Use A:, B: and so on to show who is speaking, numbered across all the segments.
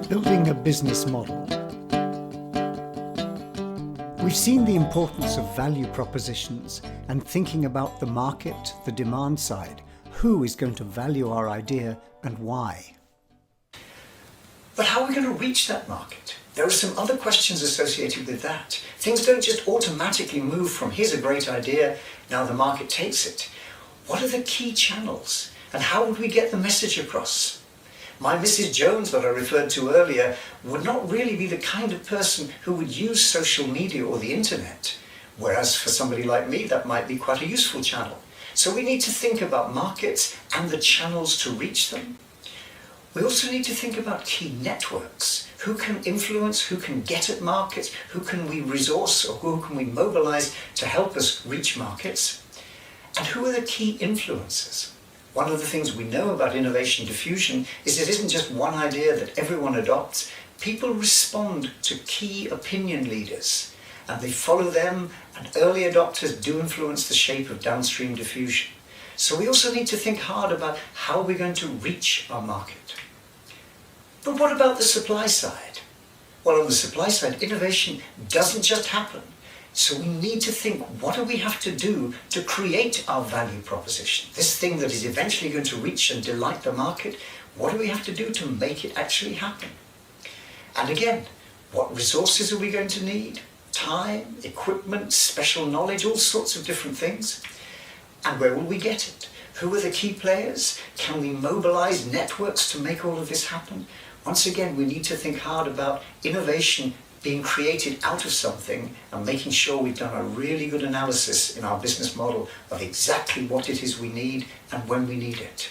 A: Building a business model. We've seen the importance of value propositions and thinking about the market, the demand side. Who is going to value our idea and why? But how are we going to reach that market? There are some other questions associated with that. Things don't just automatically move from here's a great idea, now the market takes it. What are the key channels? And how would we get the message across? My Mrs. Jones, that I referred to earlier, would not really be the kind of person who would use social media or the internet, whereas for somebody like me that might be quite a useful channel. So we need to think about markets and the channels to reach them. We also need to think about key networks. Who can influence, who can get at markets, who can we resource or who can we mobilize to help us reach markets? And who are the key influencers? One of the things we know about innovation diffusion is it isn't just one idea that everyone adopts. People respond to key opinion leaders and they follow them, and early adopters do influence the shape of downstream diffusion. So we also need to think hard about how we're going to reach our market. But what about the supply side? Well, on the supply side, innovation doesn't just happen. So we need to think, what do we have to do to create our value proposition? This thing that is eventually going to reach and delight the market, what do we have to do to make it actually happen? And again, what resources are we going to need? Time, equipment, special knowledge, all sorts of different things. And where will we get it? Who are the key players? Can we mobilize networks to make all of this happen? Once again, we need to think hard about innovation being created out of something and making sure we've done a really good analysis in our business model of exactly what it is we need and when we need it.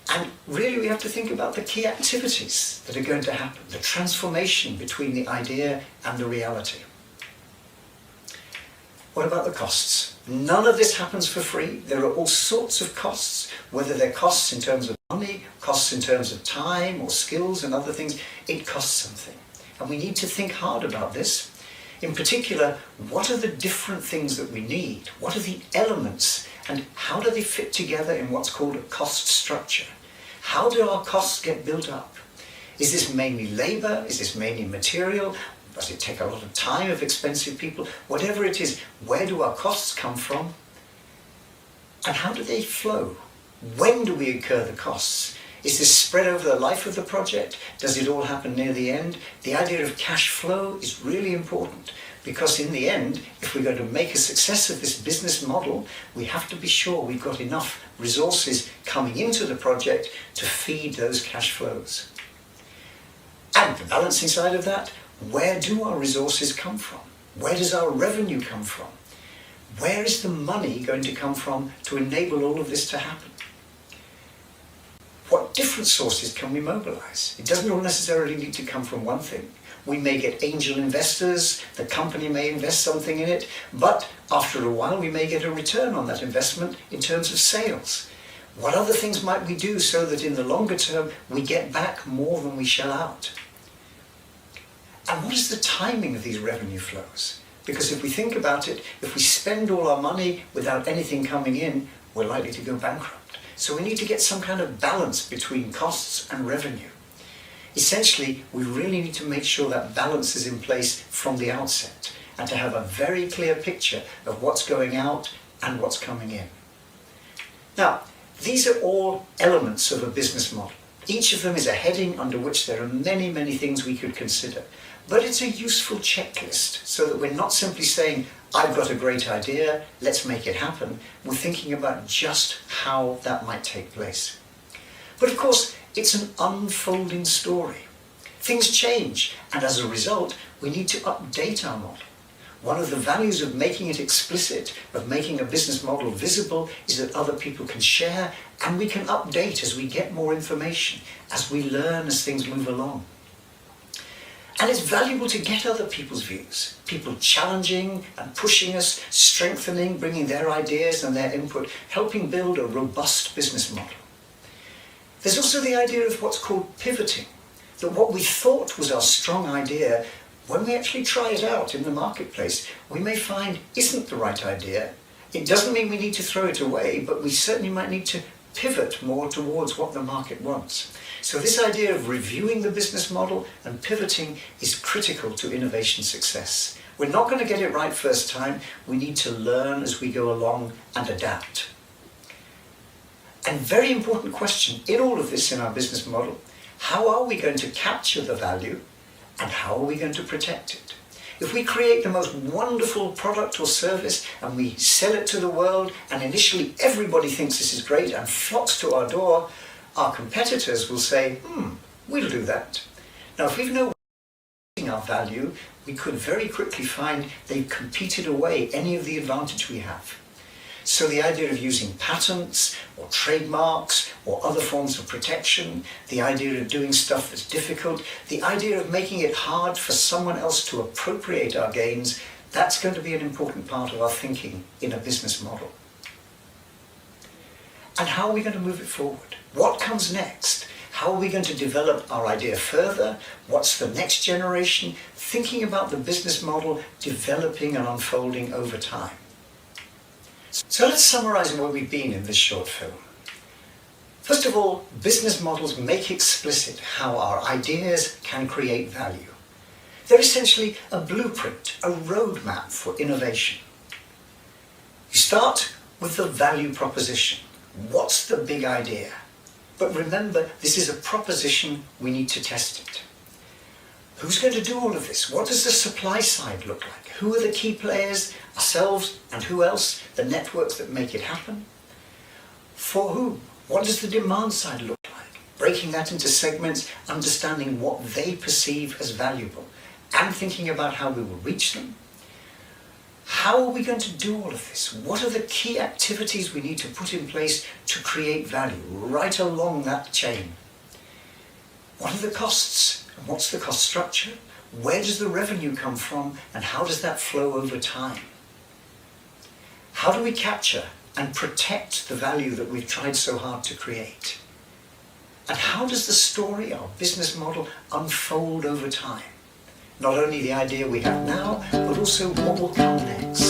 A: And really we have to think about the key activities that are going to happen, the transformation between the idea and the reality. What about the costs? None of this happens for free. There are all sorts of costs, whether they're costs in terms of money, costs in terms of time or skills and other things. It costs something. And we need to think hard about this. In particular, what are the different things that we need? What are the elements and how do they fit together in what's called a cost structure? How do our costs get built up? Is this mainly labor? Is this mainly material? Does it take a lot of time of expensive people? Whatever it is, where do our costs come from? And how do they flow? When do we incur the costs? Is this spread over the life of the project? Does it all happen near the end? The idea of cash flow is really important because in the end, if we're going to make a success of this business model, we have to be sure we've got enough resources coming into the project to feed those cash flows. And the balancing side of that, where do our resources come from? Where does our revenue come from? Where is the money going to come from to enable all of this to happen? What different sources can we mobilize? It doesn't all necessarily need to come from one thing. We may get angel investors, the company may invest something in it, but after a while we may get a return on that investment in terms of sales. What other things might we do so that in the longer term we get back more than we shell out? And what is the timing of these revenue flows? Because if we think about it, if we spend all our money without anything coming in, we're likely to go bankrupt. So we need to get some kind of balance between costs and revenue. Essentially, we really need to make sure that balance is in place from the outset and to have a very clear picture of what's going out and what's coming in. Now, these are all elements of a business model. Each of them is a heading under which there are many, many things we could consider. But it's a useful checklist so that we're not simply saying, I've got a great idea, let's make it happen. We're thinking about just how that might take place. But of course, it's an unfolding story. Things change, and as a result, we need to update our model. One of the values of making it explicit, of making a business model visible, is that other people can share, and we can update as we get more information, as we learn as things move along. And it's valuable to get other people's views, people challenging and pushing us, strengthening, bringing their ideas and their input, helping build a robust business model. There's also the idea of what's called pivoting, that what we thought was our strong idea, when we actually try it out in the marketplace, we may find isn't the right idea. It doesn't mean we need to throw it away, but we certainly might need to pivot more towards what the market wants. So this idea of reviewing the business model and pivoting is critical to innovation success. We're not going to get it right first time. We need to learn as we go along and adapt. And very important question in all of this in our business model, how are we going to capture the value and how are we going to protect it? If we create the most wonderful product or service and we sell it to the world and initially everybody thinks this is great and flocks to our door, our competitors will say, we'll do that. Now if we've no our value, we could very quickly find they've competed away any of the advantage we have. So the idea of using patents or trademarks or other forms of protection, the idea of doing stuff that's difficult, the idea of making it hard for someone else to appropriate our gains, that's going to be an important part of our thinking in a business model. And how are we going to move it forward? What comes next? How are we going to develop our idea further? What's the next generation? Thinking about the business model developing and unfolding over time. So let's summarize where we've been in this short film. First of all, business models make explicit how our ideas can create value. They're essentially a blueprint, a roadmap for innovation. You start with the value proposition. What's the big idea? But remember, this is a proposition, we need to test it. Who's going to do all of this? What does the supply side look like? Who are the key players? Ourselves and who else? The networks that make it happen? For whom? What does the demand side look like? Breaking that into segments, understanding what they perceive as valuable, and thinking about how we will reach them. How are we going to do all of this? What are the key activities we need to put in place to create value right along that chain? What are the costs? And what's the cost structure? Where does the revenue come from? And how does that flow over time? How do we capture and protect the value that we've tried so hard to create? And how does the story, our business model, unfold over time? Not only the idea we have now, but also what will come next.